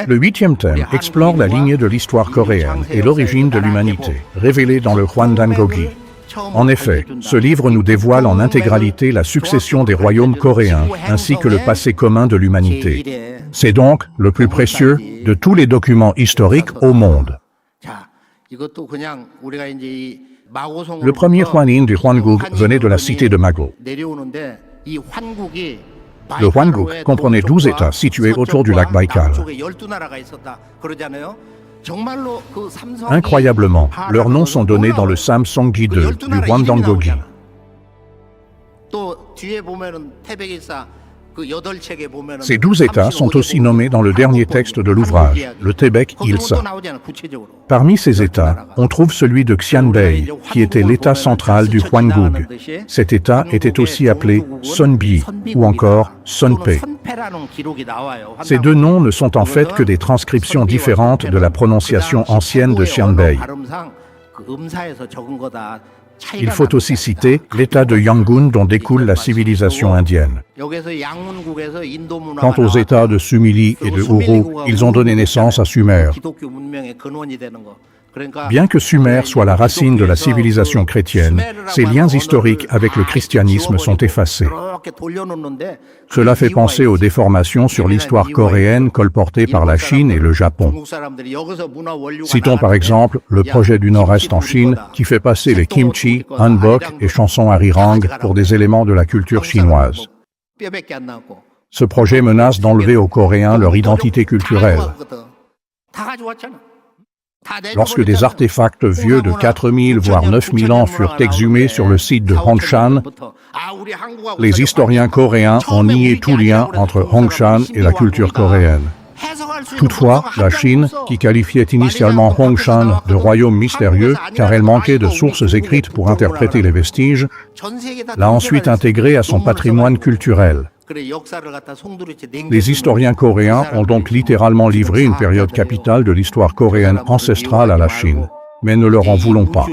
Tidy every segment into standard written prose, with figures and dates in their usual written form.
Le huitième thème explore la lignée de l'histoire coréenne et l'origine de l'humanité, révélée dans le Hwandangogi. En effet, ce livre nous dévoile en intégralité la succession des royaumes coréens ainsi que le passé commun de l'humanité. C'est donc le plus précieux de tous les documents historiques au monde. Le premier Hwanin du Hwanguk venait de la cité de Mago. Le Hwanguk comprenait 12 États situés autour du lac Baïkal. Incroyablement, leurs noms sont donnés dans le Samsongi 2 du Hwandangogi. Ces 12 États sont aussi nommés dans le dernier texte de l'ouvrage, le Taebaek Ilsa. Parmi ces États, on trouve celui de Xianbei, qui était l'État central du Hwanguk. Cet État était aussi appelé Sonbi ou encore Sonpe. Ces deux noms ne sont en fait que des transcriptions différentes de la prononciation ancienne de Xianbei. Il faut aussi citer l'État de Yangon dont découle la civilisation indienne. Quant aux États de Sumili et de Uru, ils ont donné naissance à Sumer. Bien que Sumer soit la racine de la civilisation chrétienne, ses liens historiques avec le christianisme sont effacés. Cela fait penser aux déformations sur l'histoire coréenne colportées par la Chine et le Japon. Citons par exemple le projet du Nord-Est en Chine qui fait passer les kimchi, hanbok et chansons arirang pour des éléments de la culture chinoise. Ce projet menace d'enlever aux Coréens leur identité culturelle. Lorsque des artefacts vieux de 4000 voire 9000 ans furent exhumés sur le site de Hongshan, les historiens coréens ont nié tout lien entre Hongshan et la culture coréenne. Toutefois, la Chine, qui qualifiait initialement Hongshan de royaume mystérieux car elle manquait de sources écrites pour interpréter les vestiges, l'a ensuite intégré à son patrimoine culturel. Les historiens coréens ont donc littéralement livré une période capitale de l'histoire coréenne ancestrale à la Chine. Mais ne leur en voulons pas.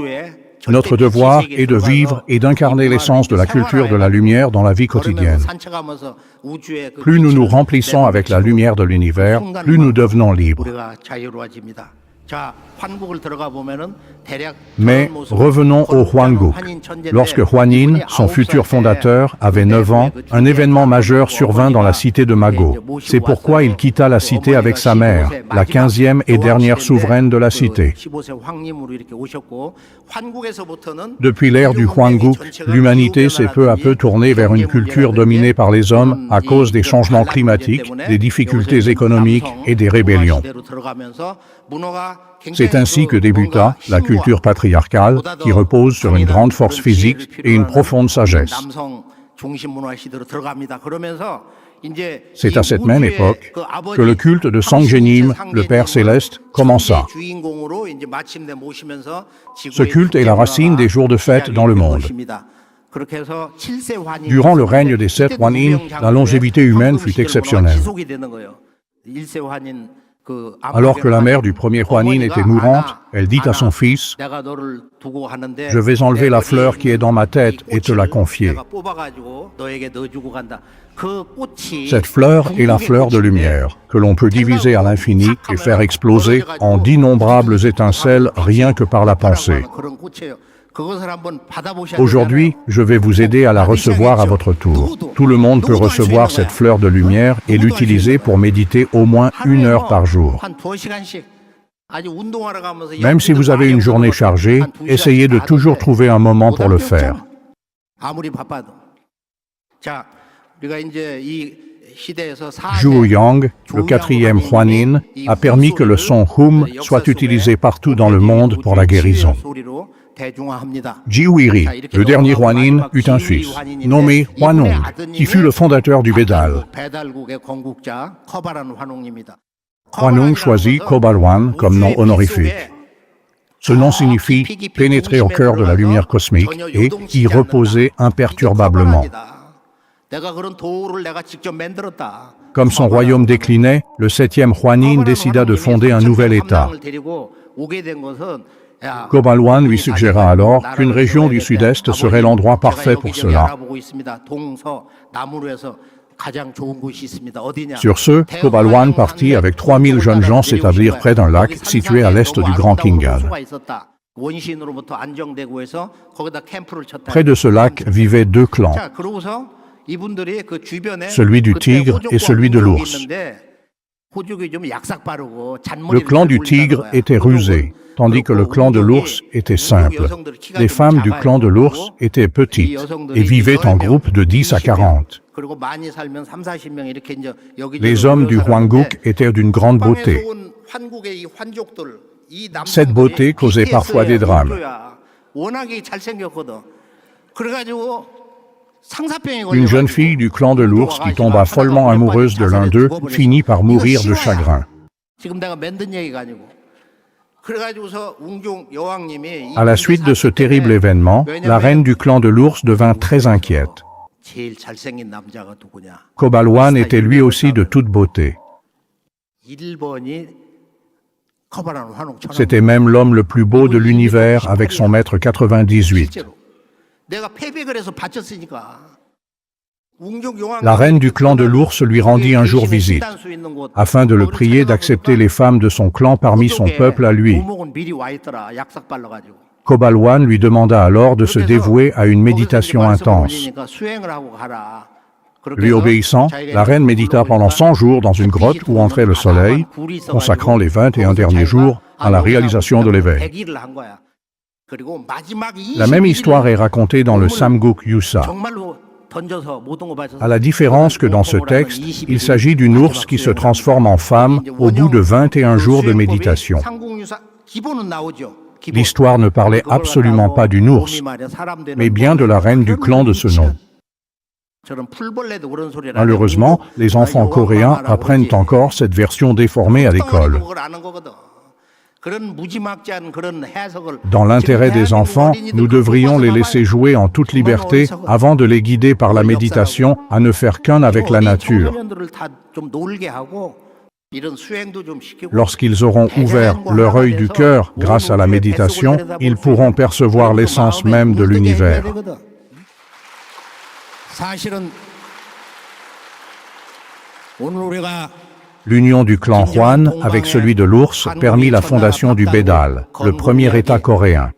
Notre devoir est de vivre et d'incarner l'essence de la culture de la lumière dans la vie quotidienne. Plus nous nous remplissons avec la lumière de l'univers, plus nous devenons libres. Mais revenons au Hwanguk. Lorsque Hwanin, son futur fondateur, avait 9 ans, un événement majeur survint dans la cité de Mago. C'est pourquoi il quitta la cité avec sa mère, la 15e et dernière souveraine de la cité. Depuis l'ère du Hwanguk, l'humanité s'est peu à peu tournée vers une culture dominée par les hommes à cause des changements climatiques, des difficultés économiques et des rébellions. C'est ainsi que débuta la culture patriarcale qui repose sur une grande force physique et une profonde sagesse. C'est à cette même époque que le culte de Sangjenim, le Père Céleste, commença. Ce culte est la racine des jours de fête dans le monde. Durant le règne des 7 Hwanin, la longévité humaine fut exceptionnelle. Alors que la mère du premier Hwanin était mourante, elle dit à son fils « Je vais enlever la fleur qui est dans ma tête et te la confier. » Cette fleur est la fleur de lumière, que l'on peut diviser à l'infini et faire exploser en d'innombrables étincelles rien que par la pensée. Aujourd'hui, je vais vous aider à la recevoir à votre tour. Tout le monde peut recevoir cette fleur de lumière et l'utiliser pour méditer au moins 1 heure par jour. Même si vous avez une journée chargée, essayez de toujours trouver un moment pour le faire. Zhuo Yang, le 4e Hwanin, a permis que le son Hum soit utilisé partout dans le monde pour la guérison. Jiwiri, le dernier Hwanin, eut un fils, nommé Hwanong, qui fut le fondateur du Bédal. Hwanong choisit Kobalwan comme nom honorifique. Ce nom signifie « pénétrer au cœur de la lumière cosmique » et « y reposer imperturbablement ». Comme son royaume déclinait, le 7e Hwanin décida de fonder un nouvel État. Kobalwan lui suggéra alors qu'une région du sud-est serait l'endroit parfait pour cela. Sur ce, Kobalwan partit avec 3000 jeunes gens s'établir près d'un lac situé à l'est du Grand Kingal. Près de ce lac vivaient deux clans, celui du tigre et celui de l'ours. Le clan du tigre était rusé, tandis que le clan de l'ours était simple. Les femmes du clan de l'ours étaient petites et vivaient en groupes de 10 à 40. Les hommes du Hwanguk étaient d'une grande beauté. Cette beauté causait parfois des drames. Une jeune fille du clan de l'ours qui tomba follement amoureuse de l'un d'eux finit par mourir de chagrin. À la suite de ce terrible événement, la reine du clan de l'ours devint très inquiète. Kobalwan était lui aussi de toute beauté. C'était même l'homme le plus beau de l'univers avec son mètre 98. La reine du clan de l'ours lui rendit un jour visite, afin de le prier d'accepter les femmes de son clan parmi son peuple à lui. Kobalwan lui demanda alors de se dévouer à une méditation intense. Lui obéissant, la reine médita pendant 100 jours dans une grotte où entrait le soleil, consacrant les 21 derniers jours à la réalisation de l'éveil. La même histoire est racontée dans le Samguk Yusa. À la différence que dans ce texte, il s'agit d'une ours qui se transforme en femme au bout de 21 jours de méditation. L'histoire ne parlait absolument pas d'une ours, mais bien de la reine du clan de ce nom. Malheureusement, les enfants coréens apprennent encore cette version déformée à l'école. Dans l'intérêt des enfants, nous devrions les laisser jouer en toute liberté avant de les guider par la méditation à ne faire qu'un avec la nature. Lorsqu'ils auront ouvert leur œil du cœur grâce à la méditation, ils pourront percevoir l'essence même de l'univers. L'union du clan Hwan avec celui de l'ours permit la fondation du Bédal, le premier État coréen.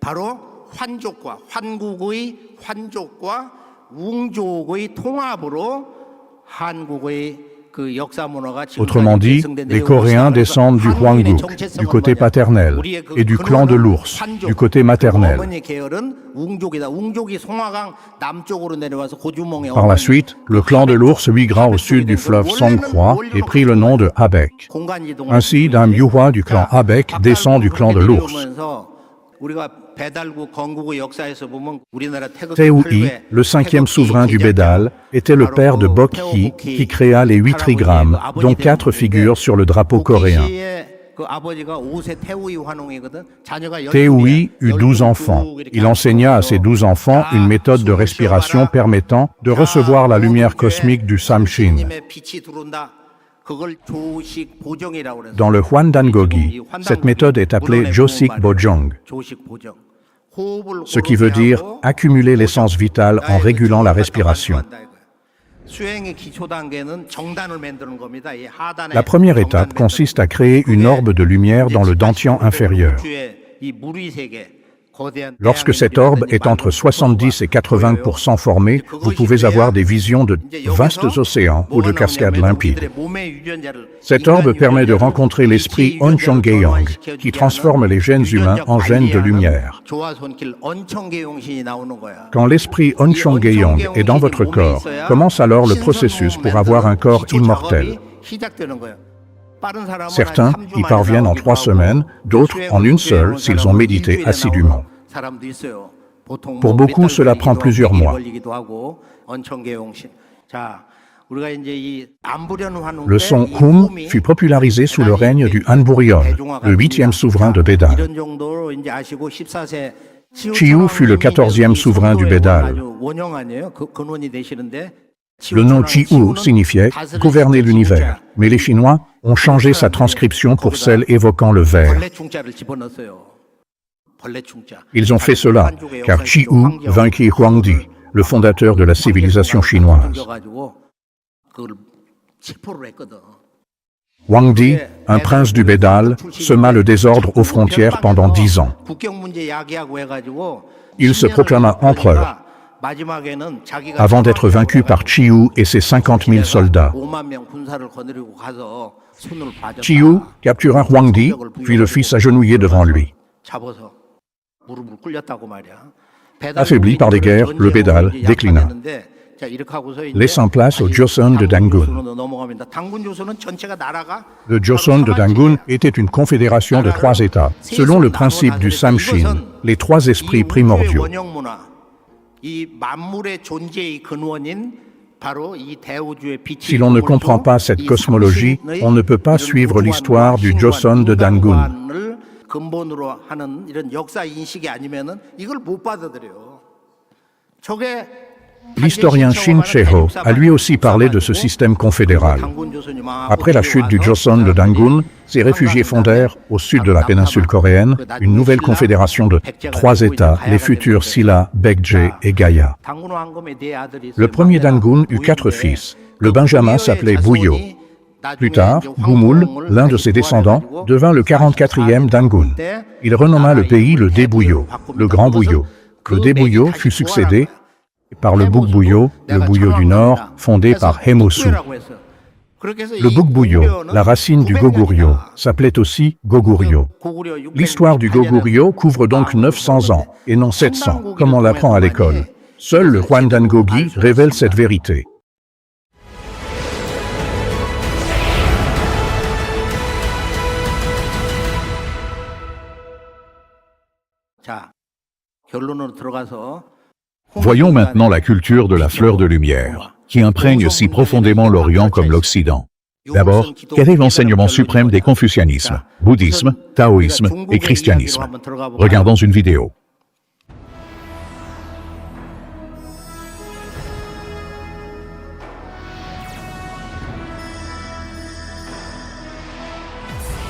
Autrement dit, les Coréens descendent du Hwanguk, du côté paternel, et du clan de l'ours, du côté maternel. Par la suite, le clan de l'ours migra au sud du fleuve Songkhwa et prit le nom de Habek. Ainsi, Dam Yuhwa du clan Habek descend du clan de l'ours. Tae-woo-yi, le 5e souverain du Bédal, était le père de Bok-hee qui créa les 8 trigrammes, dont 4 figurent sur le drapeau coréen. Tae-woo-yi eut 12 enfants. Il enseigna à ses 12 enfants une méthode de respiration permettant de recevoir la lumière cosmique du Samshin. Dans le Hwandangogi, cette méthode est appelée Josik Bojong, ce qui veut dire accumuler l'essence vitale en régulant la respiration. La première étape consiste à créer une orbe de lumière dans le dantian inférieur. Lorsque cette orbe est entre 70 et 80% formée, vous pouvez avoir des visions de vastes océans ou de cascades limpides. Cette orbe permet de rencontrer l'esprit Onchongeyong, qui transforme les gènes humains en gènes de lumière. Quand l'esprit Onchongeyong est dans votre corps, commence alors le processus pour avoir un corps immortel. Certains y parviennent en 3 semaines, d'autres en une seule s'ils ont médité assidûment. Pour beaucoup, cela prend plusieurs mois. Le son Hum fut popularisé sous le règne du Hanburion, le 8e souverain de Bédal. Chiu fut le 14e souverain du Bédal. Le nom Chiu signifiait « gouverner l'univers », mais les Chinois ont changé sa transcription pour celle évoquant le ver. Ils ont fait cela, car Chiu vainquit Huangdi, le fondateur de la civilisation chinoise. Huangdi, un prince du Bédal, sema le désordre aux frontières pendant 10 ans. Il se proclama empereur, avant d'être vaincu par Chiyu et ses 50 000 soldats. Chiyu captura Huangdi, puis le fit s'agenouiller devant lui. Affaibli par les guerres, le Bédal déclina, laissant place au Joseon de Dangun. Le Joseon de Dangun était une confédération de 3 États, selon le principe du Samshin, les 3 esprits primordiaux. Si l'on ne comprend pas cette cosmologie, on ne peut pas suivre l'histoire du Joseon de Dangun. L'historien Shin Chae-ho a lui aussi parlé de ce système confédéral. Après la chute du Joseon de Dangun, ces réfugiés fondèrent, au sud de la péninsule coréenne, une nouvelle confédération de 3 États, les futurs Silla, Baekje et Gaya. Le premier Dangun eut 4 fils. Le benjamin s'appelait Buyo. Plus tard, Gumul, l'un de ses descendants, devint le 44e Dangun. Il renomma le pays le Daebuyo, le Grand Buyo. Le Daebuyo fut succédé par le Bukbuyo, le Buyo du Nord, fondé par Haemosu. Le Bukbuyo, la racine du Goguryeo, s'appelait aussi Goguryeo. L'histoire du Goguryeo couvre donc 900 ans, et non 700, comme on l'apprend à l'école. Seul le Hwandangogi révèle cette vérité. Voyons maintenant la culture de la fleur de lumière, qui imprègne si profondément l'Orient comme l'Occident. D'abord, quel est l'enseignement suprême des confucianismes, bouddhisme, taoïsme et christianisme? Regardons une vidéo.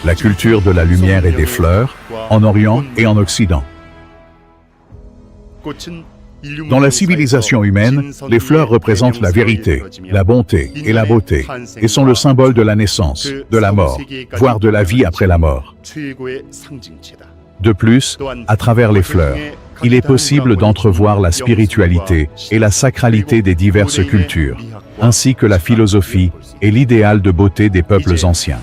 La culture de la lumière et des fleurs, en Orient et en Occident. Dans la civilisation humaine, les fleurs représentent la vérité, la bonté et la beauté, et sont le symbole de la naissance, de la mort, voire de la vie après la mort. De plus, à travers les fleurs, il est possible d'entrevoir la spiritualité et la sacralité des diverses cultures, ainsi que la philosophie et l'idéal de beauté des peuples anciens.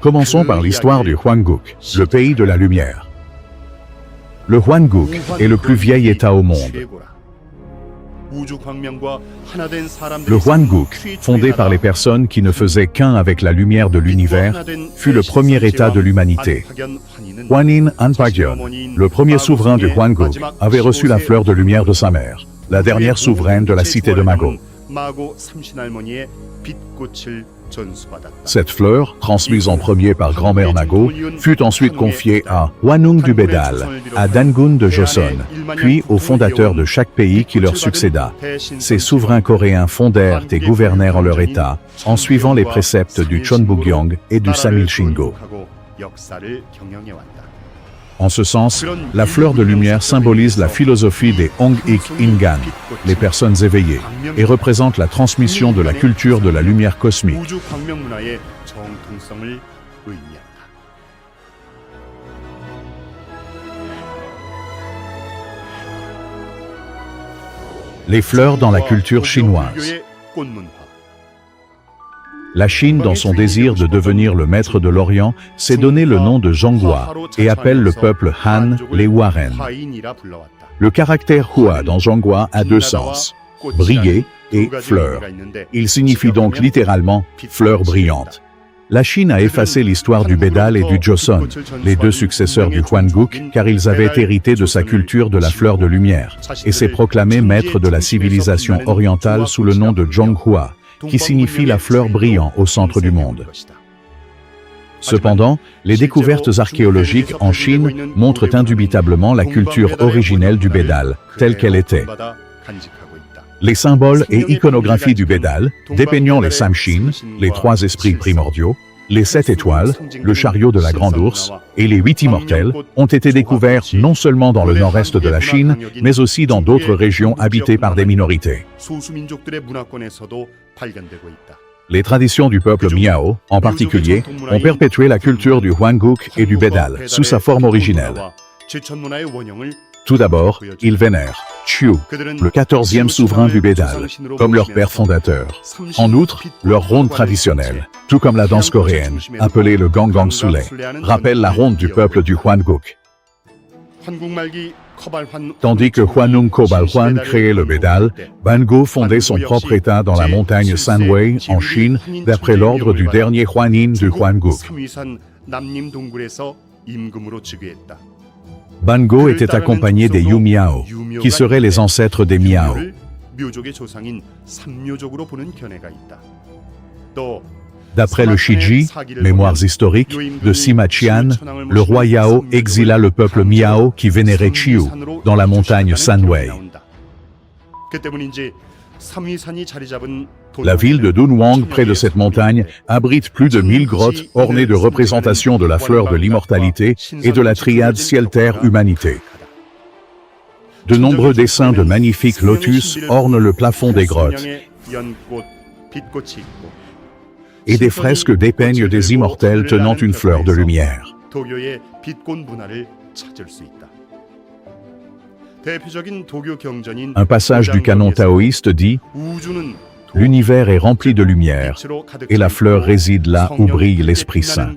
Commençons par l'histoire du Hwanguk, le pays de la lumière. Le Hwanguk est le plus vieil État au monde. Le Hwanguk, fondé par les personnes qui ne faisaient qu'un avec la lumière de l'univers, fut le premier État de l'humanité. Hwanin Anpagyeon, le premier souverain du Hwanguk, avait reçu la fleur de lumière de sa mère, la dernière souveraine de la cité de Mago. Cette fleur, transmise en premier par grand-mère Nago, fut ensuite confiée à Hwanung du Bédal, à Dangun de Joseon, puis aux fondateurs de chaque pays qui leur succéda. Ces souverains coréens fondèrent et gouvernèrent leur État, en suivant les préceptes du Cheonbukgyong et du Samilshingo. En ce sens, la fleur de lumière symbolise la philosophie des Hong-ik Ingan, les personnes éveillées, et représente la transmission de la culture de la lumière cosmique. Les fleurs dans la culture chinoise. La Chine, dans son désir de devenir le maître de l'Orient, s'est donné le nom de Zhonghua et appelle le peuple Han les Waren. Le caractère Hua dans Zhonghua a 2 sens, briller et fleur. Il signifie donc littéralement fleur brillante. La Chine a effacé l'histoire du Bédal et du Joseon, les 2 successeurs du Hwanguk, car ils avaient hérité de sa culture de la fleur de lumière, et s'est proclamé maître de la civilisation orientale sous le nom de Zhonghua, qui signifie la fleur brillant au centre du monde. Cependant, les découvertes archéologiques en Chine montrent indubitablement la culture originelle du Bédal, telle qu'elle était. Les symboles et iconographies du Bédal, dépeignant les Samshin, les 3 esprits primordiaux, Les 7 étoiles, le chariot de la grande ours et les 8 immortels ont été découverts non seulement dans le nord-est de la Chine, mais aussi dans d'autres régions habitées par des minorités. Les traditions du peuple Miao, en particulier, ont perpétué la culture du Hwanguk et du Bédal sous sa forme originelle. Tout d'abord, ils vénèrent Chiu, le 14e souverain du Bédal, comme leur père fondateur. En outre, leur ronde traditionnelle, tout comme la danse coréenne, appelée le Gangang Sule, rappelle la ronde du peuple du Hwanguk. Tandis que Hwanung Kobalhwan créait le Bédal, Bango fondait son propre état dans la montagne Sanwei, en Chine, d'après l'ordre du dernier Hwanin du Hwanguk. Bango était accompagné des Yu Miao, qui seraient les ancêtres des Miao. D'après le Shiji, Mémoires historiques, de Sima Qian, le roi Yao exila le peuple Miao qui vénérait Chiu dans la montagne Sanwei. La ville de Dunhuang, près de cette montagne, abrite plus de 1000 grottes ornées de représentations de la fleur de l'immortalité et de la triade ciel-terre-humanité. De nombreux dessins de magnifiques lotus ornent le plafond des grottes et des fresques dépeignent des immortels tenant une fleur de lumière. Un passage du canon taoïste dit « L'univers est rempli de lumière, et la fleur réside là où brille l'Esprit Saint. »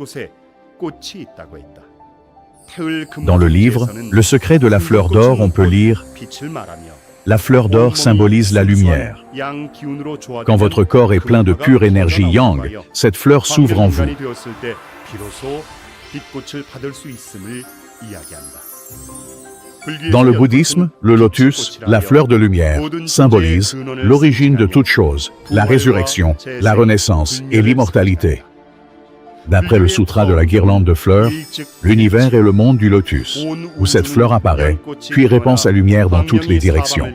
Dans le livre « Le secret de la fleur d'or », on peut lire « La fleur d'or symbolise la lumière. Quand votre corps est plein de pure énergie yang, cette fleur s'ouvre en vous. » Dans le bouddhisme, le lotus, la fleur de lumière, symbolise l'origine de toute chose, la résurrection, la renaissance et l'immortalité. D'après le sutra de la guirlande de fleurs, l'univers est le monde du lotus, où cette fleur apparaît, puis répand sa lumière dans toutes les directions.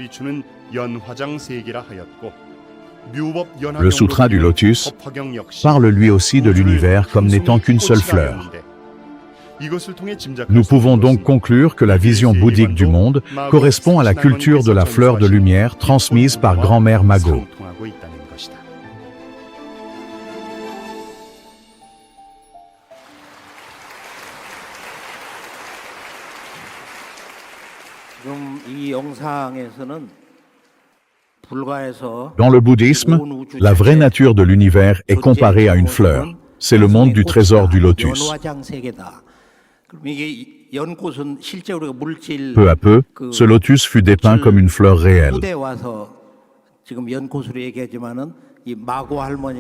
Le sutra du lotus parle lui aussi de l'univers comme n'étant qu'une seule fleur. Nous pouvons donc conclure que la vision bouddhique du monde correspond à la culture de la fleur de lumière transmise par grand-mère Mago. Dans le bouddhisme, la vraie nature de l'univers est comparée à une fleur. C'est le monde du trésor du lotus. Peu à peu, ce lotus fut dépeint comme une fleur réelle.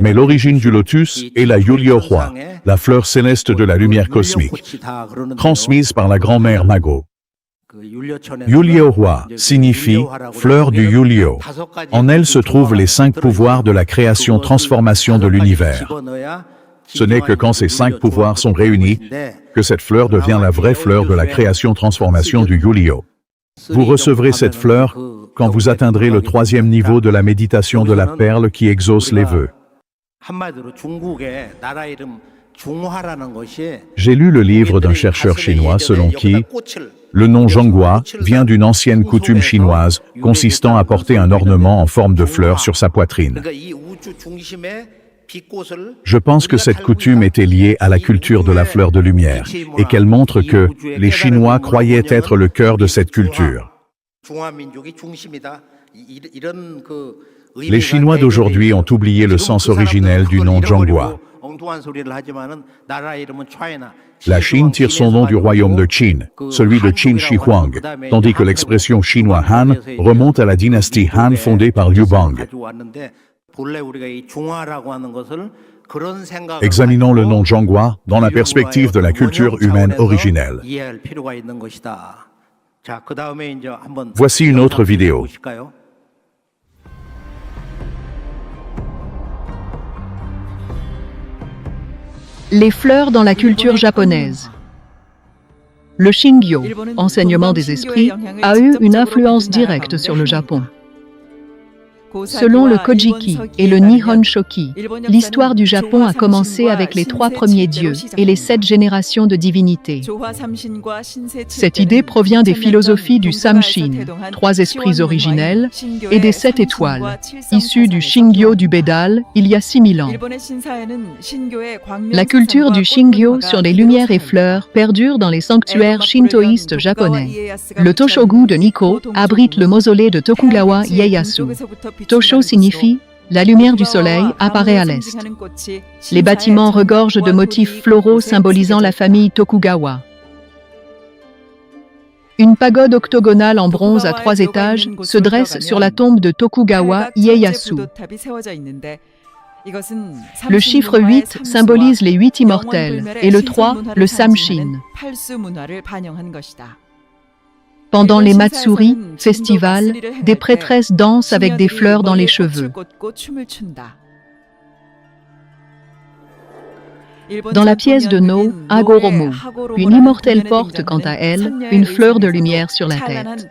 Mais l'origine du lotus est la Yuliohua, la fleur céleste de la lumière cosmique, transmise par la grand-mère Mago. Yuliohua signifie fleur du Yulio. En elle se trouvent les 5 pouvoirs de la création-transformation de l'univers. Ce n'est que quand ces 5 pouvoirs sont réunis que cette fleur devient la vraie fleur de la création-transformation du Yulio. Vous recevrez cette fleur quand vous atteindrez le 3e niveau de la méditation de la perle qui exauce les vœux. J'ai lu le livre d'un chercheur chinois selon qui le nom Zhonghua vient d'une ancienne coutume chinoise consistant à porter un ornement en forme de fleur sur sa poitrine. Je pense que cette coutume était liée à la culture de la fleur de lumière et qu'elle montre que les Chinois croyaient être le cœur de cette culture. Les Chinois d'aujourd'hui ont oublié le sens originel du nom Zhonghua. La Chine tire son nom du royaume de Qin, celui de Qin Shi Huang, tandis que l'expression chinois Han remonte à la dynastie Han fondée par Liu Bang. Examinons le nom Zhonghua dans la perspective de la culture humaine originelle. Voici une autre vidéo. Les fleurs dans la culture japonaise. Le Shingyo, enseignement des esprits, a eu une influence directe sur le Japon. Selon le Kojiki et le Nihon Shoki, l'histoire du Japon a commencé avec les 3 premiers dieux et les 7 générations de divinités. Cette idée provient des philosophies du Samshin, 3 esprits originels, et des 7 étoiles, issues du Shingyo du Bédal il y a 6000 ans. La culture du Shingyo sur les lumières et fleurs perdure dans les sanctuaires shintoïstes japonais. Le Toshogu de Nikko abrite le mausolée de Tokugawa Ieyasu. Tosho signifie « la lumière du soleil apparaît à l'est ». Les bâtiments regorgent de motifs floraux symbolisant la famille Tokugawa. Une pagode octogonale en bronze à 3 étages se dresse sur la tombe de Tokugawa Ieyasu. Le chiffre 8 symbolise les 8 immortels et le 3, le Samshin. Pendant les Matsuri, festivals, des prêtresses dansent avec des fleurs dans les cheveux. Dans la pièce de No, Hagoromo, une immortelle porte quant à elle une fleur de lumière sur la tête.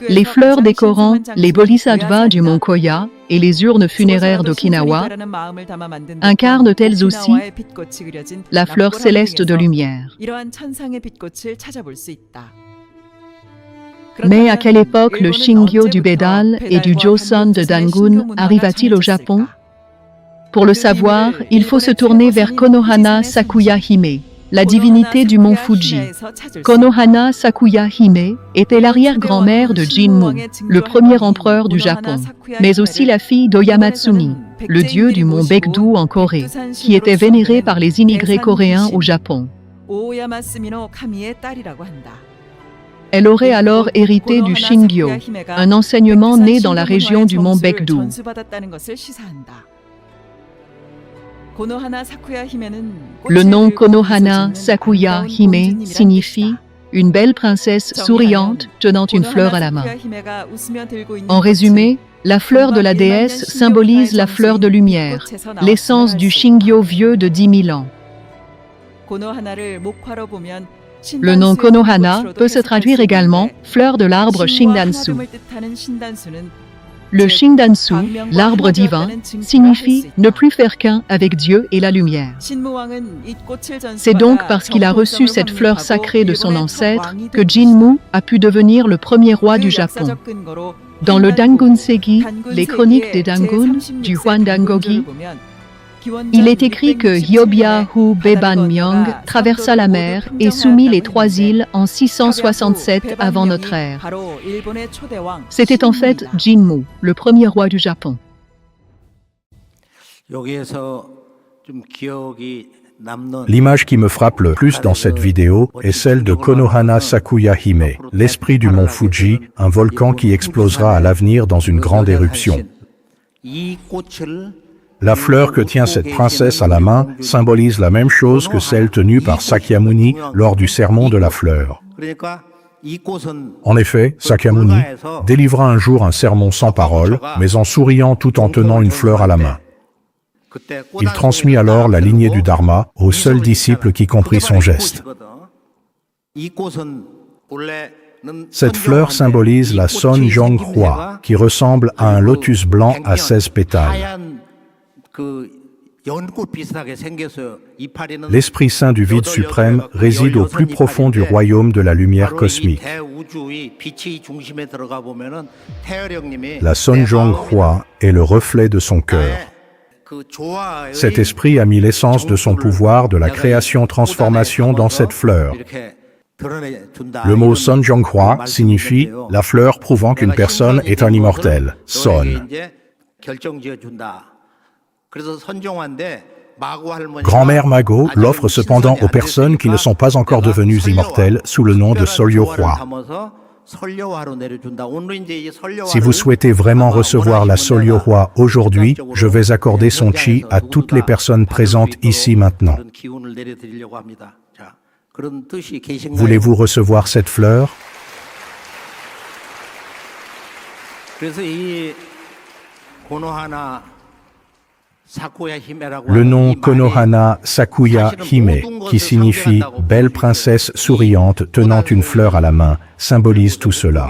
Les fleurs décorant les bodhisattvas du mont Koya et les urnes funéraires d'Okinawa incarnent elles aussi la fleur céleste de lumière. Mais à quelle époque le Shingyo du Bédal et du Joseon de Dangun arriva-t-il au Japon? Pour le savoir, il faut se tourner vers Konohana Sakuya Hime, la divinité du mont Fuji. Konohana Sakuya Hime était l'arrière-grand-mère de Jinmu, le premier empereur du Japon, mais aussi la fille d'Oyamatsuni, le dieu du mont Baekdu en Corée, qui était vénéré par les immigrés coréens au Japon. Elle aurait alors hérité du Shingyo, un enseignement né dans la région du mont Baekdu. Le nom Konohana Sakuya Hime signifie « une belle princesse souriante tenant une fleur à la main ». En résumé, la fleur de la déesse symbolise la fleur de lumière, l'essence du Shingyo vieux de 10 000 ans. Le nom Konohana peut se traduire également « fleur de l'arbre Shindansu ». Le Shindansu, l'arbre divin, signifie ne plus faire qu'un avec Dieu et la lumière. C'est donc parce qu'il a reçu cette fleur sacrée de son ancêtre que Jinmu a pu devenir le premier roi du Japon. Dans le Dangun-segi, les chroniques des Dangun, du Hwandangogi, il est écrit que Hyobyahu Beban-myong traversa la mer et soumit les 3 îles en 667 avant notre ère. C'était en fait Jinmu, le premier roi du Japon. L'image qui me frappe le plus dans cette vidéo est celle de Konohana Sakuya Hime, l'esprit du mont Fuji, un volcan qui explosera à l'avenir dans une grande éruption. La fleur que tient cette princesse à la main symbolise la même chose que celle tenue par Sakyamuni lors du sermon de la fleur. En effet, Sakyamuni délivra un jour un sermon sans parole, mais en souriant tout en tenant une fleur à la main. Il transmit alors la lignée du Dharma au seul disciple qui comprit son geste. Cette fleur symbolise la Sonjong-hwa, qui ressemble à un lotus blanc à 16 pétales. L'Esprit Saint du vide suprême réside au plus profond du royaume de la lumière cosmique. La Sonjong-hwa est le reflet de son cœur. Cet esprit a mis l'essence de son pouvoir de la création-transformation dans cette fleur. Le mot Sonjong-hwa signifie « la fleur prouvant qu'une personne est un immortel », Son. Grand-mère Mago l'offre cependant aux personnes qui ne sont pas encore devenues immortelles sous le nom de Solyo-hwa. Si vous souhaitez vraiment recevoir la Solyo-hwa aujourd'hui, je vais accorder son chi à toutes les personnes présentes ici maintenant. Voulez-vous recevoir cette fleur? Le nom Konohana Sakuya Hime, qui signifie « belle princesse souriante tenant une fleur à la main », symbolise tout cela.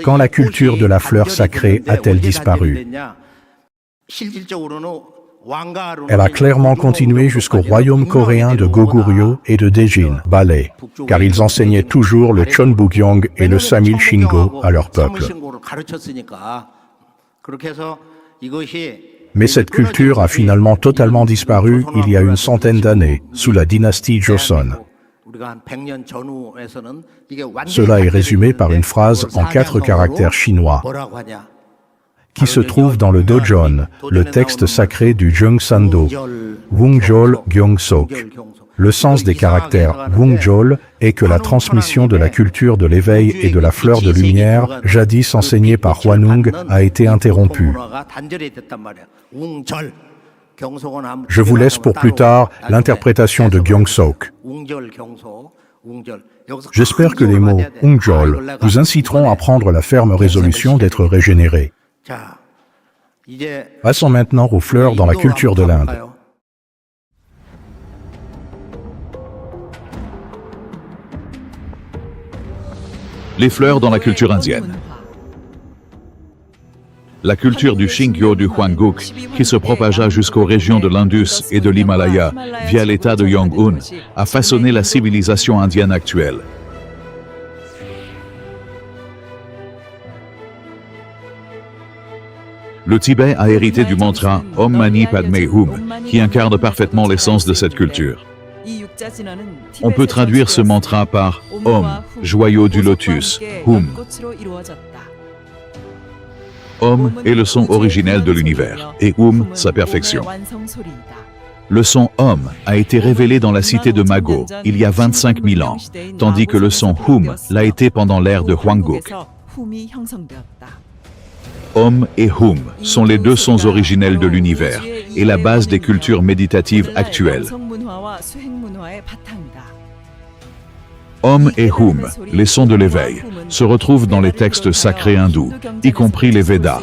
Quand la culture de la fleur sacrée a-t-elle disparu? Elle a clairement continué jusqu'au royaume coréen de Goguryeo et de Daejin, Balhae, car ils enseignaient toujours le Chonbukgyong et le Samil Shingo à leur peuple. Mais cette culture a finalement totalement disparu il y a une centaine d'années, sous la dynastie Joseon. Cela est résumé par une phrase en 4 caractères chinois, qui se trouve dans le Dojeon, le texte sacré du Jeongsando, Wungjol Gyeongsok. Le sens des caractères Wungjol est que la transmission de la culture de l'éveil et de la fleur de lumière, jadis enseignée par Hwanung, a été interrompue. Je vous laisse pour plus tard l'interprétation de Gyeongsok. J'espère que les mots Wungjol vous inciteront à prendre la ferme résolution d'être régénérés. Passons maintenant aux fleurs dans la culture de l'Inde. Les fleurs dans la culture indienne. La culture du Shingyo du Hwanguk, qui se propagea jusqu'aux régions de l'Indus et de l'Himalaya via l'état de Yongun, a façonné la civilisation indienne actuelle. Le Tibet a hérité du mantra Om Mani Padme Hum, qui incarne parfaitement l'essence de cette culture. On peut traduire ce mantra par Om, joyau du lotus, Hum. Om est le son originel de l'univers, et Hum, sa perfection. Le son Om a été révélé dans la cité de Mago, il y a 25 000 ans, tandis que le son Hum l'a été pendant l'ère de Hwanguk. Om et Hum sont les deux sons originels de l'univers et la base des cultures méditatives actuelles. Om et Hum, les sons de l'éveil, se retrouvent dans les textes sacrés hindous, y compris les Védas.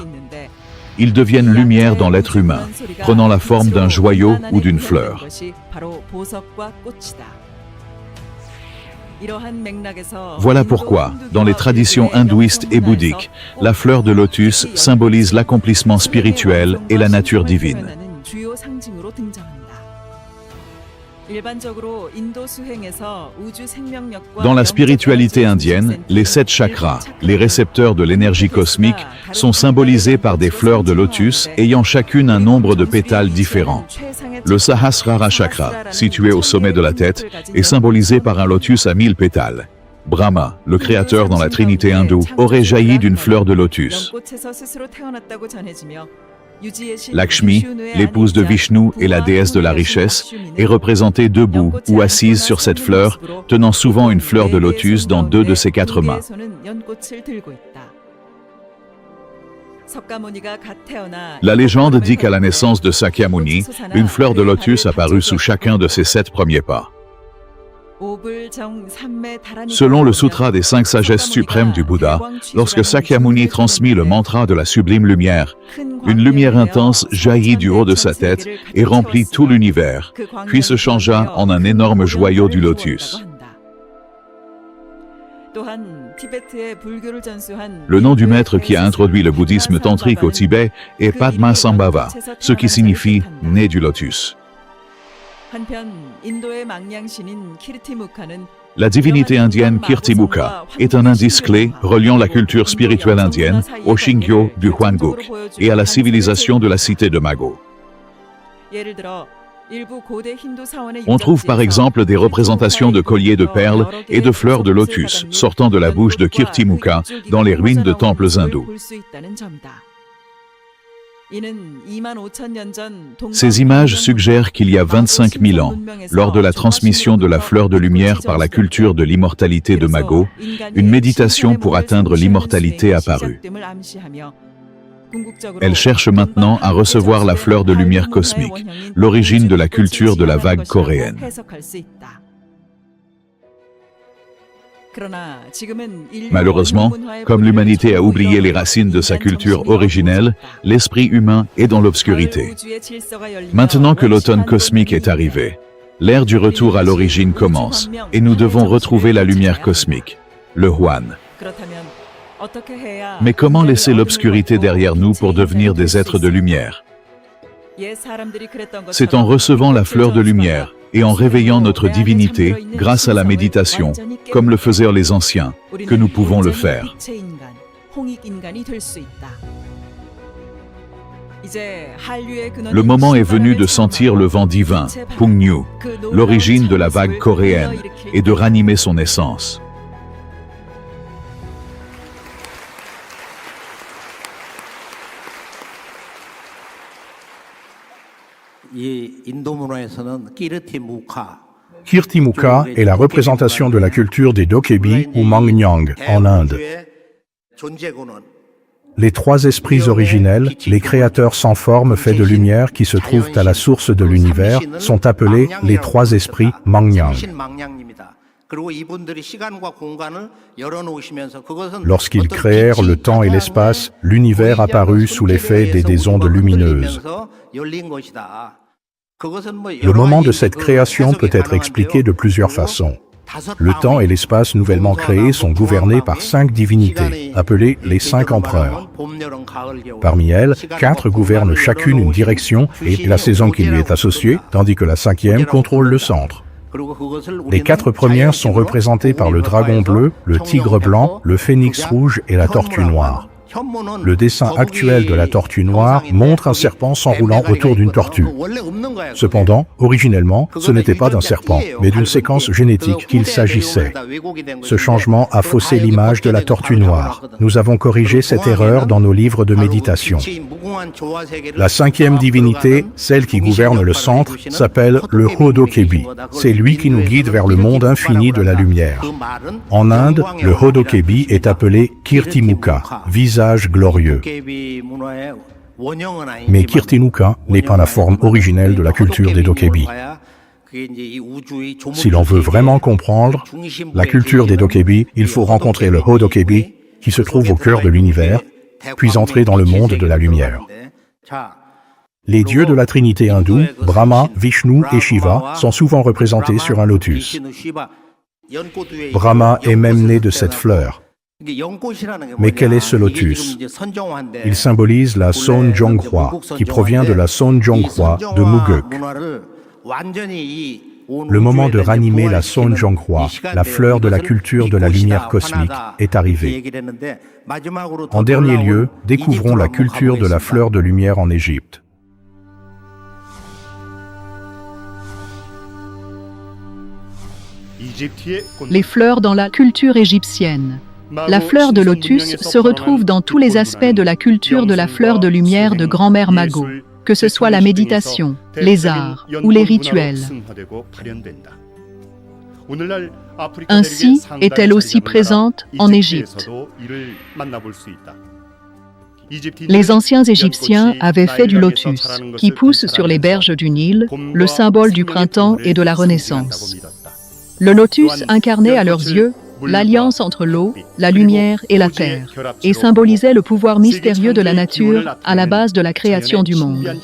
Ils deviennent lumière dans l'être humain, prenant la forme d'un joyau ou d'une fleur. Voilà pourquoi, dans les traditions hindouistes et bouddhiques, la fleur de lotus symbolise l'accomplissement spirituel et la nature divine. Dans la spiritualité indienne, les 7 chakras, les récepteurs de l'énergie cosmique, sont symbolisés par des fleurs de lotus ayant chacune un nombre de pétales différents. Le Sahasrara chakra, situé au sommet de la tête, est symbolisé par un lotus à 1000 pétales. Brahma, le créateur dans la trinité hindoue, aurait jailli d'une fleur de lotus. Lakshmi, l'épouse de Vishnu et la déesse de la richesse, est représentée debout ou assise sur cette fleur, tenant souvent une fleur de lotus dans 2 de ses 4 mains. La légende dit qu'à la naissance de Sakyamuni, une fleur de lotus apparut sous chacun de ses 7 premiers pas. Selon le Sutra des 5 sagesses suprêmes du Bouddha, lorsque Sakyamuni transmit le mantra de la sublime lumière, une lumière intense jaillit du haut de sa tête et remplit tout l'univers, puis se changea en un énorme joyau du lotus. Le nom du maître qui a introduit le bouddhisme tantrique au Tibet est Padmasambhava, ce qui signifie « né du lotus ». La divinité indienne Kirtimukha est un indice clé reliant la culture spirituelle indienne au Shingyo du Hwanguk et à la civilisation de la cité de Mago. On trouve par exemple des représentations de colliers de perles et de fleurs de lotus sortant de la bouche de Kirtimukha dans les ruines de temples hindous. Ces images suggèrent qu'il y a 25 000 ans, lors de la transmission de la fleur de lumière par la culture de l'immortalité de Mago, une méditation pour atteindre l'immortalité apparut. Elle cherche maintenant à recevoir la fleur de lumière cosmique, l'origine de la culture de la vague coréenne. Malheureusement, comme l'humanité a oublié les racines de sa culture originelle, l'esprit humain est dans l'obscurité. Maintenant que l'automne cosmique est arrivé, l'ère du retour à l'origine commence, et nous devons retrouver la lumière cosmique, le Huan. Mais comment laisser l'obscurité derrière nous pour devenir des êtres de lumière? C'est en recevant la fleur de lumière et en réveillant notre divinité grâce à la méditation, comme le faisaient les anciens, que nous pouvons le faire. Le moment est venu de sentir le vent divin, Pungnu, l'origine de la vague coréenne, et de ranimer son essence. Kirtimukha est la représentation de la culture des Dokebi ou Mangnyang en Inde. Les trois esprits originels, les créateurs sans forme faits de lumière qui se trouvent à la source de l'univers, sont appelés les trois esprits Mangnyang. Lorsqu'ils créèrent le temps et l'espace, l'univers apparut sous l'effet des ondes lumineuses. Le moment de cette création peut être expliqué de plusieurs façons. Le temps et l'espace nouvellement créés sont gouvernés par 5 divinités, appelées les 5 empereurs. Parmi elles, 4 gouvernent chacune une direction et la saison qui lui est associée, tandis que la 5e contrôle le centre. Les 4 premières sont représentées par le dragon bleu, le tigre blanc, le phénix rouge et la tortue noire. Le dessin actuel de la tortue noire montre un serpent s'enroulant autour d'une tortue. Cependant, originellement, ce n'était pas d'un serpent, mais d'une séquence génétique qu'il s'agissait. Ce changement a faussé l'image de la tortue noire. Nous avons corrigé cette erreur dans nos livres de méditation. La 5e divinité, celle qui gouverne le centre, s'appelle le Hodokebi. C'est lui qui nous guide vers le monde infini de la lumière. En Inde, le Hodokebi est appelé Kirtimukha, visage glorieux. Mais Kirtimukha n'est pas la forme originelle de la culture des Dokebi. Si l'on veut vraiment comprendre la culture des Dokebi, il faut rencontrer le Hodokebi qui se trouve au cœur de l'univers, puis entrer dans le monde de la lumière. Les dieux de la Trinité hindoue, Brahma, Vishnu et Shiva, sont souvent représentés sur un lotus. Brahma est même né de cette fleur. Mais quel est ce lotus? Il symbolise la Sonjonghwa, qui provient de la Sonjonghwa de Muguk. Le moment de ranimer la Sonjonghwa, la fleur de la culture de la lumière cosmique, est arrivé. En dernier lieu, découvrons la culture de la fleur de lumière en Égypte. Les fleurs dans la culture égyptienne. La fleur de lotus se retrouve dans tous les aspects de la culture de la fleur de lumière de grand-mère Mago, que ce soit la méditation, les arts ou les rituels. Ainsi est-elle aussi présente en Égypte. Les anciens Égyptiens avaient fait du lotus, qui pousse sur les berges du Nil, le symbole du printemps et de la Renaissance. Le lotus incarnait à leurs yeux l'alliance entre l'eau, la lumière et la terre, et symbolisait le pouvoir mystérieux de la nature à la base de la création du monde.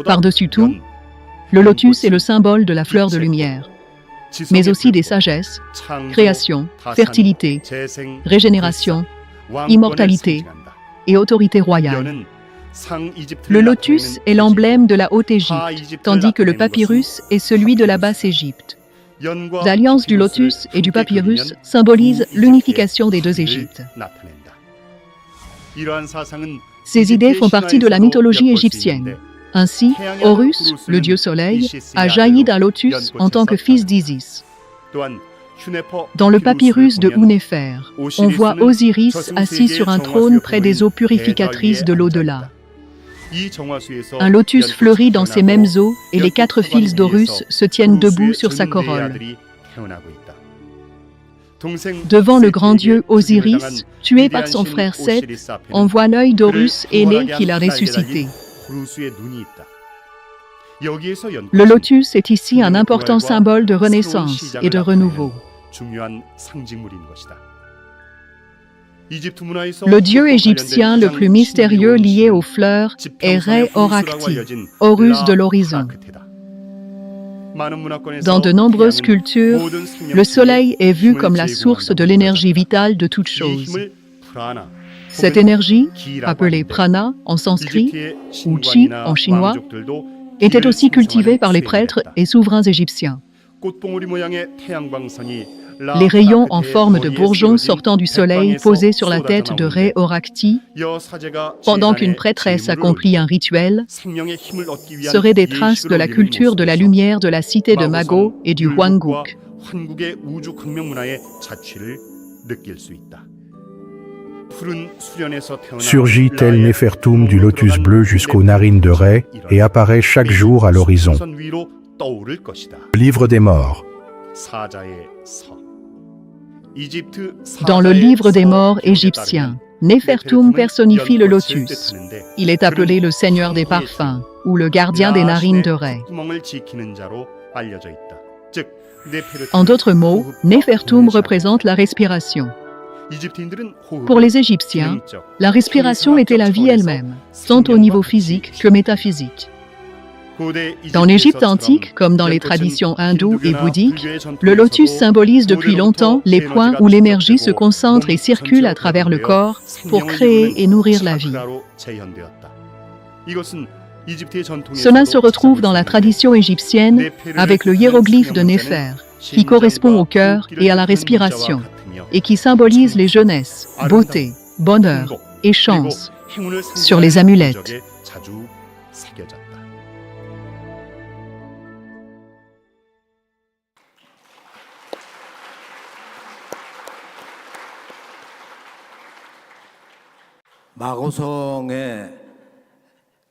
Par-dessus tout, le lotus est le symbole de la fleur de lumière, mais aussi des sagesses, création, fertilité, régénération, immortalité et autorité royale. Le lotus est l'emblème de la Haute-Égypte, tandis que le papyrus est celui de la Basse-Égypte. L'alliance du lotus et du papyrus symbolise l'unification des deux Égyptes. Ces idées font partie de la mythologie égyptienne. Ainsi, Horus, le dieu soleil, a jailli d'un lotus en tant que fils d'Isis. Dans le papyrus de Hunéfer, on voit Osiris assis sur un trône près des eaux purificatrices de l'au-delà. Un lotus fleurit dans ces mêmes eaux et les 4 fils d'Horus se tiennent debout sur sa corolle. Devant le grand dieu Osiris, tué par son frère Seth, on voit l'œil d'Horus aîné qu'il a ressuscité. Le lotus est ici un important symbole de renaissance et de renouveau. Le dieu égyptien le plus mystérieux lié aux fleurs est Ré-Orakti, Horus de l'horizon. Dans de nombreuses cultures, le soleil est vu comme la source de l'énergie vitale de toute chose. Cette énergie, appelée prana en sanskrit ou chi en chinois, était aussi cultivée par les prêtres et souverains égyptiens. Les rayons en forme de bourgeons sortant du soleil posés sur la tête de Ré-Orakti, pendant qu'une prêtresse accomplit un rituel, seraient des traces de la culture de la lumière de la cité de Mago et du Hwanguk. Surgit tel Néfertum du lotus bleu jusqu'aux narines de Ré et apparaît chaque jour à l'horizon. Le livre des morts. Dans le livre des morts égyptien, Néfertum personnifie le lotus. Il est appelé le seigneur des parfums ou le gardien des narines de Ré. En d'autres mots, Néfertum représente la respiration. Pour les Égyptiens, la respiration était la vie elle-même, tant au niveau physique que métaphysique. Dans l'Égypte antique, comme dans les traditions hindoues et bouddhiques, le lotus symbolise depuis longtemps les points où l'énergie se concentre et circule à travers le corps pour créer et nourrir la vie. Cela se retrouve dans la tradition égyptienne avec le hiéroglyphe de Néfer, qui correspond au cœur et à la respiration, et qui symbolise les jeunesses, beauté, bonheur et chance sur les amulettes.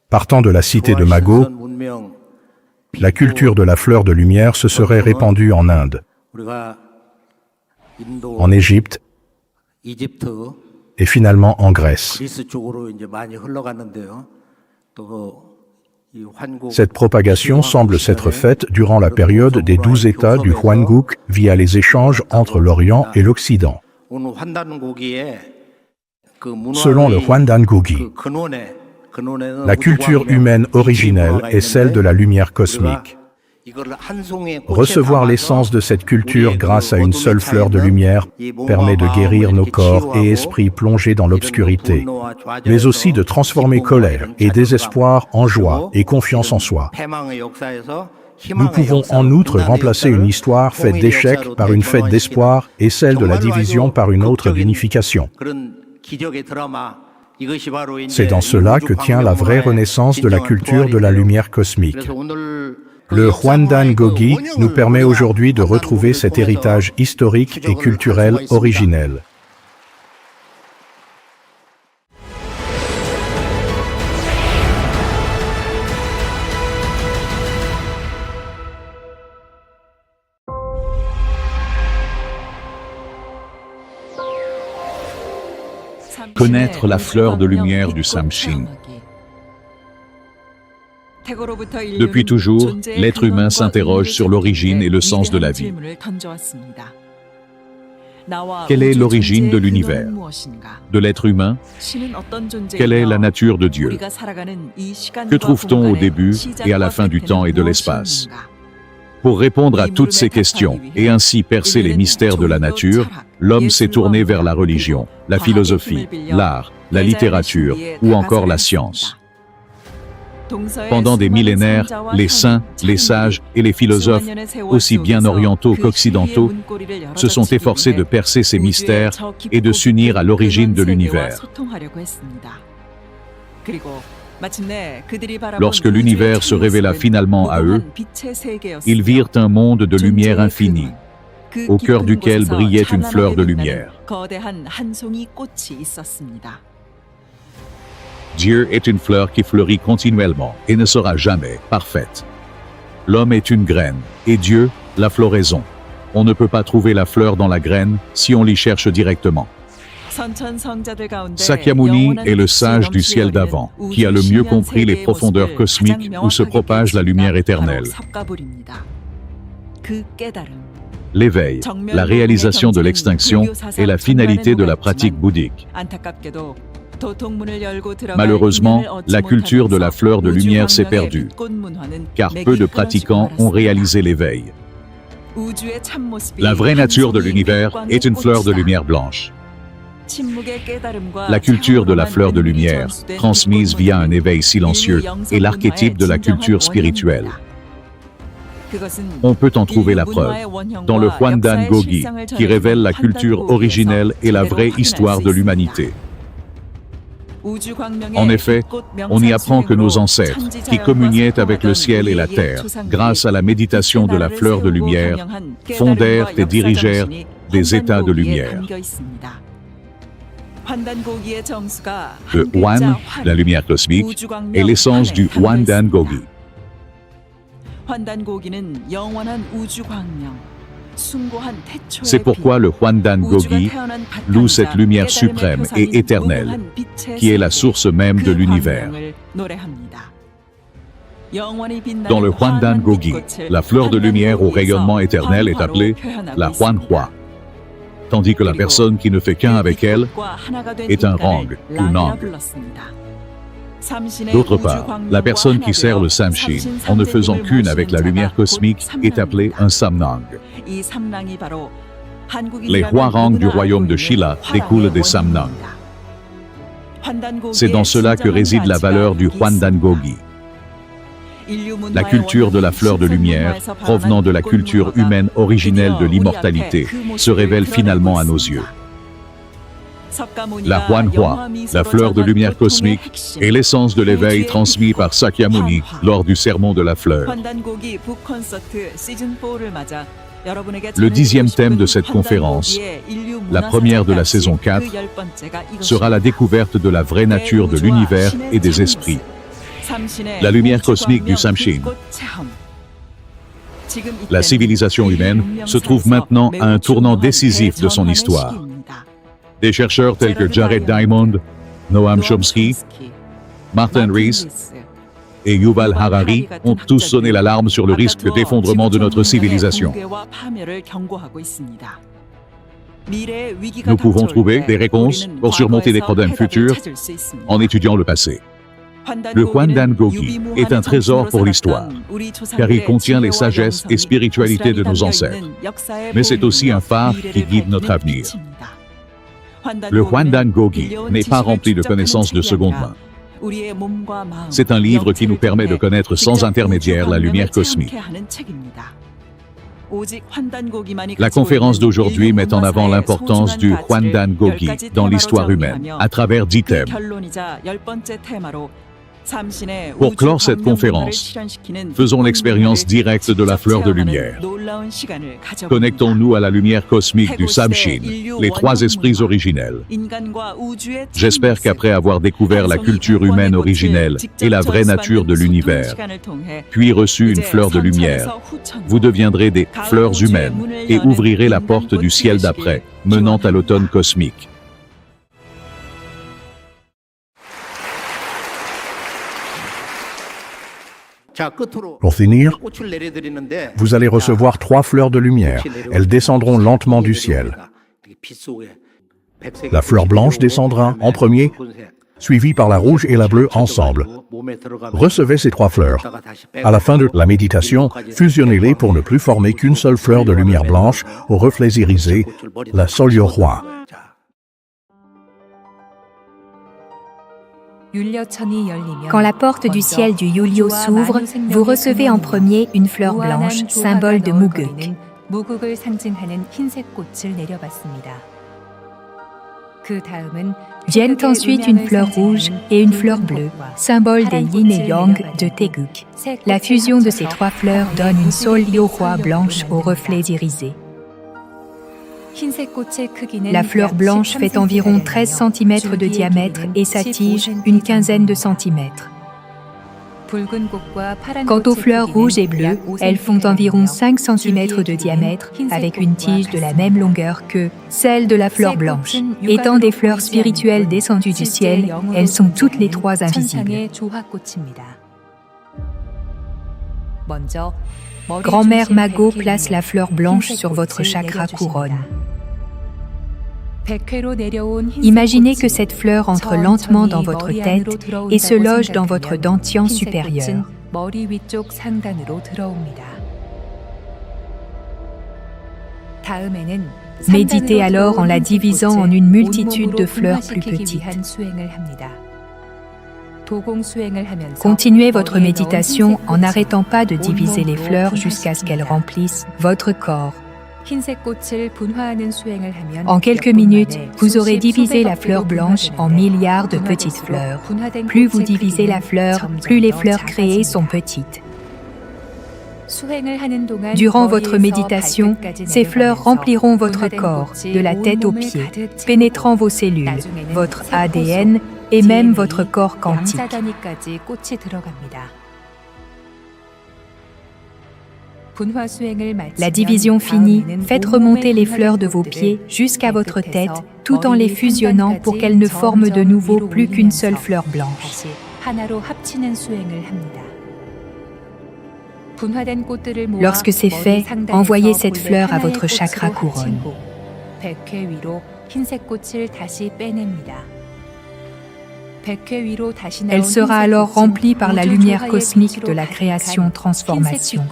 Partant de la cité de Mago, la culture de la fleur de lumière se serait répandue en Inde, en Égypte et finalement en Grèce. Cette propagation semble s'être faite durant la période des 12 États du Hwanguk via les échanges entre l'Orient et l'Occident. Selon le Hwandan-gukgi, la culture humaine originelle est celle de la lumière cosmique. Recevoir l'essence de cette culture grâce à une seule fleur de lumière permet de guérir nos corps et esprits plongés dans l'obscurité, mais aussi de transformer colère et désespoir en joie et confiance en soi. Nous pouvons en outre remplacer une histoire faite d'échecs par une fête d'espoir et celle de la division par une autre d'unification. C'est dans cela que tient la vraie renaissance de la culture de la lumière cosmique. Le Hwandan-gukgi nous permet aujourd'hui de retrouver cet héritage historique et culturel originel. Connaître la fleur de lumière du Samshin. Depuis toujours, l'être humain s'interroge sur l'origine et le sens de la vie. Quelle est l'origine de l'univers, de l'être humain? Quelle est la nature de Dieu? Que trouve-t-on au début et à la fin du temps et de l'espace? Pour répondre à toutes ces questions et ainsi percer les mystères de la nature, l'homme s'est tourné vers la religion, la philosophie, l'art, la littérature ou encore la science. Pendant des millénaires, les saints, les sages et les philosophes, aussi bien orientaux qu'occidentaux, se sont efforcés de percer ces mystères et de s'unir à l'origine de l'univers. Lorsque l'univers se révéla finalement à eux, ils virent un monde de lumière infinie, au cœur duquel brillait une fleur de lumière. Dieu est une fleur qui fleurit continuellement et ne sera jamais parfaite. L'homme est une graine, et Dieu, la floraison. On ne peut pas trouver la fleur dans la graine si on l'y cherche directement. Sakyamuni est le sage du ciel d'avant, qui a le mieux compris les profondeurs cosmiques où se propage la lumière éternelle. L'éveil, la réalisation de l'extinction est la finalité de la pratique bouddhique. Malheureusement, la culture de la fleur de lumière s'est perdue, car peu de pratiquants ont réalisé l'éveil. La vraie nature de l'univers est une fleur de lumière blanche. La culture de la fleur de lumière, transmise via un éveil silencieux, est l'archétype de la culture spirituelle. On peut en trouver la preuve dans le Hwandan Gogi, qui révèle la culture originelle et la vraie histoire de l'humanité. En effet, on y apprend que nos ancêtres, qui communiaient avec le ciel et la terre, grâce à la méditation de la fleur de lumière, fondèrent et dirigèrent des états de lumière. Le Hwan, la lumière cosmique, est l'essence du Hwandan Gogi. C'est pourquoi le Hwandan Gogi loue cette lumière suprême et éternelle, qui est la source même de l'univers. Dans le Hwandan Gogi, la fleur de lumière au rayonnement éternel est appelée la Hwanhwa, tandis que la personne qui ne fait qu'un avec elle est un Rang ou Nang. D'autre part, la personne qui sert le Samshin en ne faisant qu'une avec la lumière cosmique est appelée un Samnang. Les Hwarang du royaume de Shila découlent des Samnang. C'est dans cela que réside la valeur du Hwandan Gogi. La culture de la fleur de lumière, provenant de la culture humaine originelle de l'immortalité, se révèle finalement à nos yeux. La Hwanhwa, la fleur de lumière cosmique, est l'essence de l'éveil transmis par Sakyamuni lors du sermon de la fleur. Le 10e thème de cette conférence, la première de la saison 4, sera la découverte de la vraie nature de l'univers et des esprits. La lumière cosmique du Samshin. La civilisation humaine se trouve maintenant à un tournant décisif de son histoire. Des chercheurs tels que Jared Diamond, Noam Chomsky, Martin Rees et Yuval Harari ont tous sonné l'alarme sur le risque d'effondrement de notre civilisation. Nous pouvons trouver des réponses pour surmonter des problèmes futurs en étudiant le passé. Le Hwandan Gogi est un trésor pour l'histoire, car il contient les sagesses et spiritualités de nos ancêtres. Mais c'est aussi un phare qui guide notre avenir. Le Hwandan Gogi n'est pas rempli de connaissances de seconde main. C'est un livre qui nous permet de connaître sans intermédiaire la lumière cosmique. La conférence d'aujourd'hui met en avant l'importance du Hwandan Gogi dans l'histoire humaine, à travers 10 thèmes. Pour clore cette conférence, faisons l'expérience directe de la fleur de lumière. Connectons-nous à la lumière cosmique du Samshin, les 3 esprits originels. J'espère qu'après avoir découvert la culture humaine originelle et la vraie nature de l'univers, puis reçu une fleur de lumière, vous deviendrez des fleurs humaines et ouvrirez la porte du ciel d'après, menant à l'automne cosmique. Pour finir, vous allez recevoir 3 fleurs de lumière. Elles descendront lentement du ciel. La fleur blanche descendra en premier, suivie par la rouge et la bleue ensemble. Recevez ces 3 fleurs. À la fin de la méditation, fusionnez-les pour ne plus former qu'une seule fleur de lumière blanche aux reflets irisés, la Solyo-Hwa. Quand la porte du ciel du Yulyo s'ouvre, vous recevez en premier une fleur blanche, symbole de Muguk. Viennent ensuite une fleur rouge et une fleur bleue, symbole des yin et yang de Taeguk. La fusion de ces 3 fleurs donne une Solyo-Hwa blanche aux reflets irisés. La fleur blanche fait environ 13 cm de diamètre et sa tige une quinzaine de centimètres. Quant aux fleurs rouges et bleues, elles font environ 5 cm de diamètre avec une tige de la même longueur que celle de la fleur blanche. Étant des fleurs spirituelles descendues du ciel, elles sont toutes les trois invisibles. Grand-mère Mago place la fleur blanche sur votre chakra couronne. Imaginez que cette fleur entre lentement dans votre tête et se loge dans votre dantian supérieur. Méditez alors en la divisant en une multitude de fleurs plus petites. Continuez votre méditation en n'arrêtant pas de diviser les fleurs jusqu'à ce qu'elles remplissent votre corps. En quelques minutes, vous aurez divisé la fleur blanche en milliards de petites fleurs. Plus vous divisez la fleur, plus les fleurs créées sont petites. Durant votre méditation, ces fleurs rempliront votre corps, de la tête aux pieds, pénétrant vos cellules, votre ADN et même votre corps quantique. La division finie, faites remonter les fleurs de vos pieds jusqu'à votre tête, tout en les fusionnant pour qu'elles ne forment de nouveau plus qu'une seule fleur blanche. Lorsque c'est fait, envoyez cette fleur à votre chakra couronne. Elle sera alors remplie par la lumière cosmique de la création-transformation.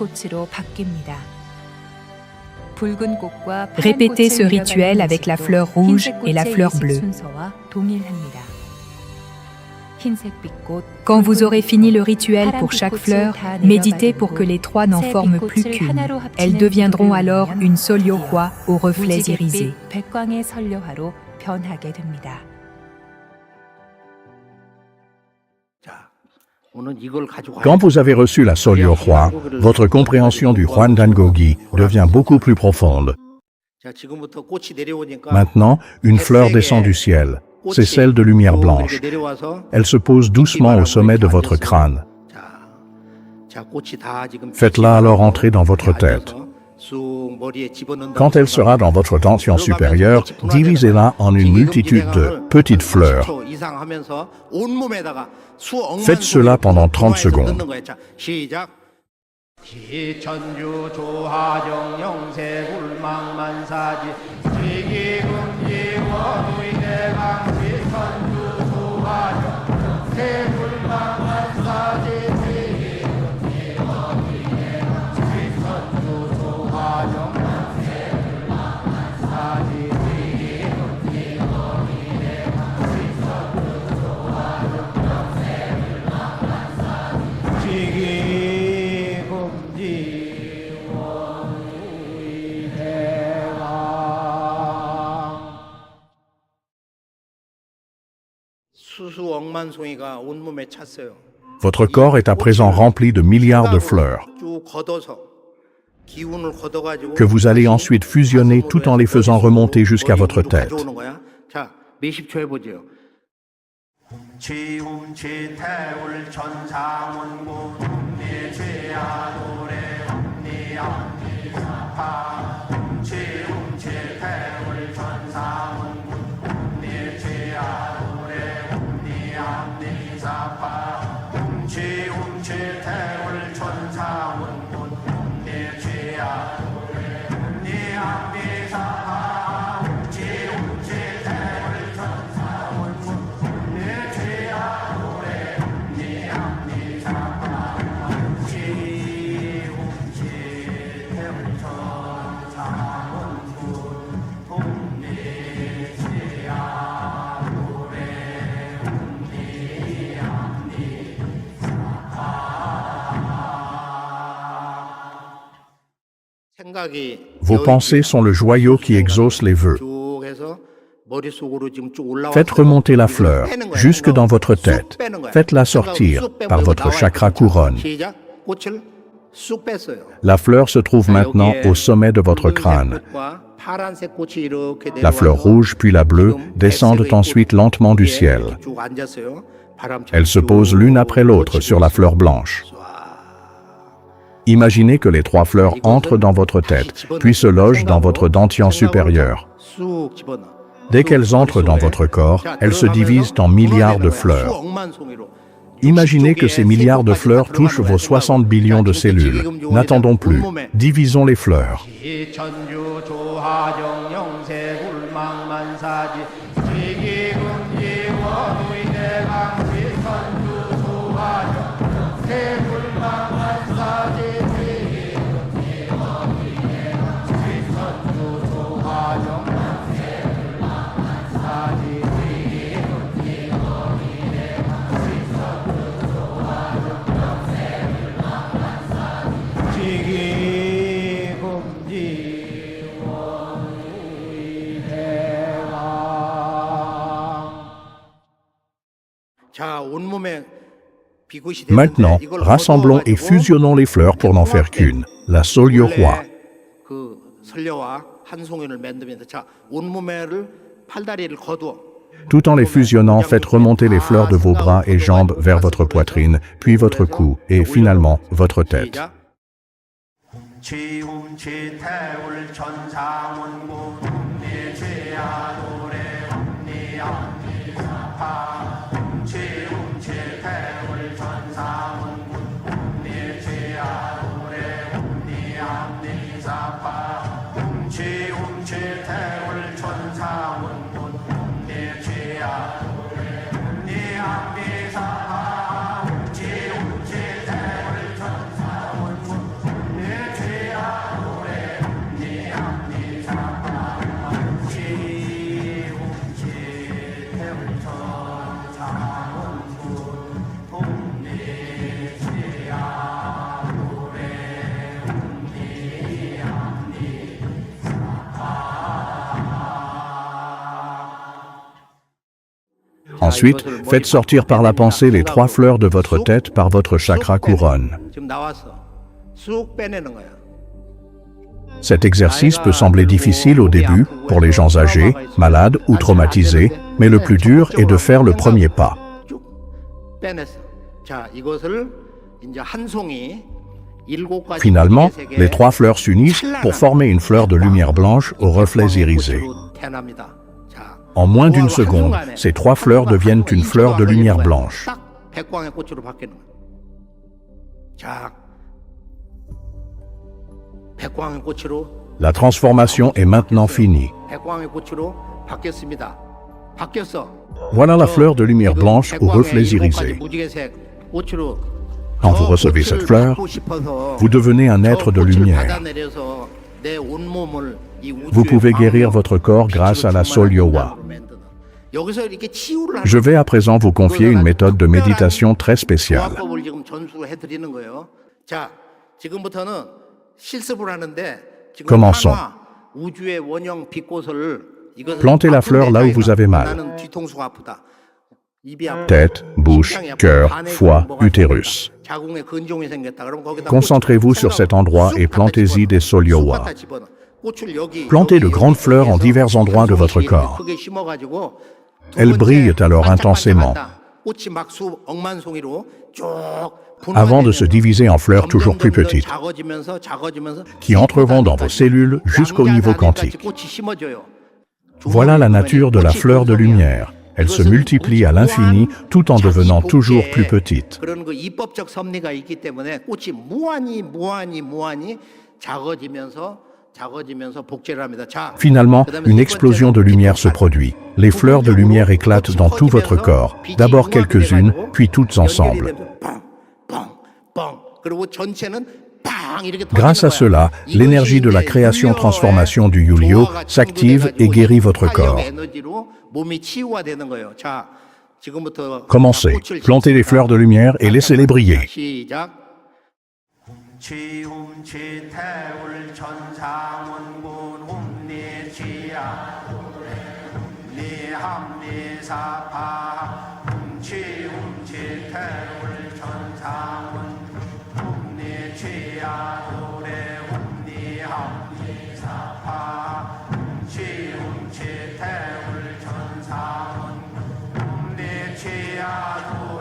Répétez ce rituel avec la fleur rouge et la fleur bleue. Quand vous aurez fini le rituel pour chaque fleur, méditez pour que les trois n'en forment plus qu'une. Elles deviendront alors une Sol-Yo-Hwa aux reflets irisés. Quand vous avez reçu la Sol-Yo-Hwa, votre compréhension du Hwandangogi devient beaucoup plus profonde. Maintenant, une fleur descend du ciel. C'est celle de lumière blanche. Elle se pose doucement au sommet de votre crâne. Faites-la alors entrer dans votre tête. Quand elle sera dans votre dantian supérieur, divisez-la en une multitude de petites fleurs. Faites cela pendant 30 secondes. Votre corps est à présent rempli de milliards de fleurs que vous allez ensuite fusionner tout en les faisant remonter jusqu'à votre tête. Vos pensées sont le joyau qui exauce les vœux. Faites remonter la fleur jusque dans votre tête. Faites-la sortir par votre chakra couronne. La fleur se trouve maintenant au sommet de votre crâne. La fleur rouge puis la bleue descendent ensuite lentement du ciel. Elles se posent l'une après l'autre sur la fleur blanche. Imaginez que les 3 fleurs entrent dans votre tête, puis se logent dans votre dentian supérieur. Dès qu'elles entrent dans votre corps, elles se divisent en milliards de fleurs. Imaginez que ces milliards de fleurs touchent vos 60 billions de cellules. N'attendons plus. Divisons les fleurs. Maintenant, rassemblons et fusionnons les fleurs pour n'en faire qu'une, la Solyo-hwa. Tout en les fusionnant, faites remonter les fleurs de vos bras et jambes vers votre poitrine, puis votre cou et finalement votre tête. Ensuite, faites sortir par la pensée les 3 fleurs de votre tête par votre chakra couronne. Cet exercice peut sembler difficile au début pour les gens âgés, malades ou traumatisés, mais le plus dur est de faire le premier pas. Finalement, les 3 fleurs s'unissent pour former une fleur de lumière blanche aux reflets irisés. En moins d'une seconde, ces 3 fleurs deviennent une fleur de lumière blanche. La transformation est maintenant finie. Voilà la fleur de lumière blanche aux reflets irisés. Quand vous recevez cette fleur, vous devenez un être de lumière. Vous pouvez guérir votre corps grâce à la Solyo-hwa. Je vais à présent vous confier une méthode de méditation très spéciale. Commençons. Plantez la fleur là où vous avez mal. Tête, bouche, cœur, foie, utérus. Concentrez-vous sur cet endroit et plantez-y des Solyo-hwa. Plantez de grandes fleurs en divers endroits de votre corps. Elles brillent alors intensément, avant de se diviser en fleurs toujours plus petites, qui entreront dans vos cellules jusqu'au niveau quantique. Voilà la nature de la fleur de lumière. Elle se multiplie à l'infini tout en devenant toujours plus petite. Finalement, une explosion de lumière se produit. Les fleurs de lumière éclatent dans tout votre corps, d'abord quelques-unes, puis toutes ensemble. Grâce à cela, l'énergie de la création-transformation du Yulyo s'active et guérit votre corps. Commencez, plantez les fleurs de lumière et laissez-les briller. 태울 천사문 내 최야도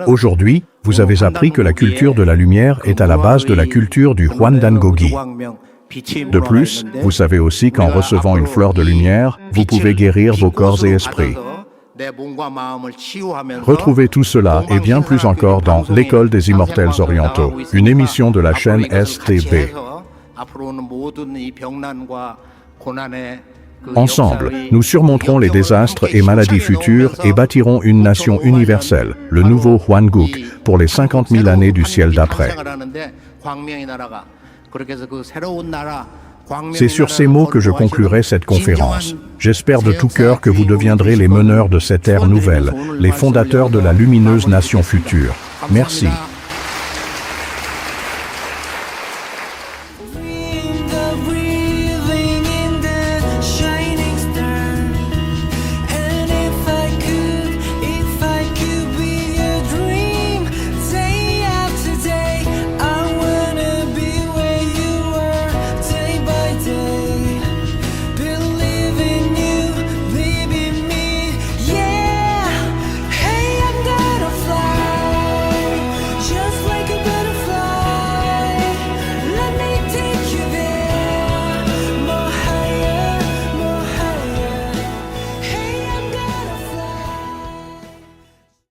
Aujourd'hui, vous avez appris que la culture de la lumière est à la base de la culture du Hwandangogi. De plus, vous savez aussi qu'en recevant une fleur de lumière, vous pouvez guérir vos corps et esprits. Retrouvez tout cela et bien plus encore dans l'École des Immortels Orientaux, une émission de la chaîne STB. Ensemble, nous surmonterons les désastres et maladies futures et bâtirons une nation universelle, le nouveau Hwanguk, pour les 50 000 années du ciel d'après. C'est sur ces mots que je conclurai cette conférence. J'espère de tout cœur que vous deviendrez les meneurs de cette ère nouvelle, les fondateurs de la lumineuse nation future. Merci.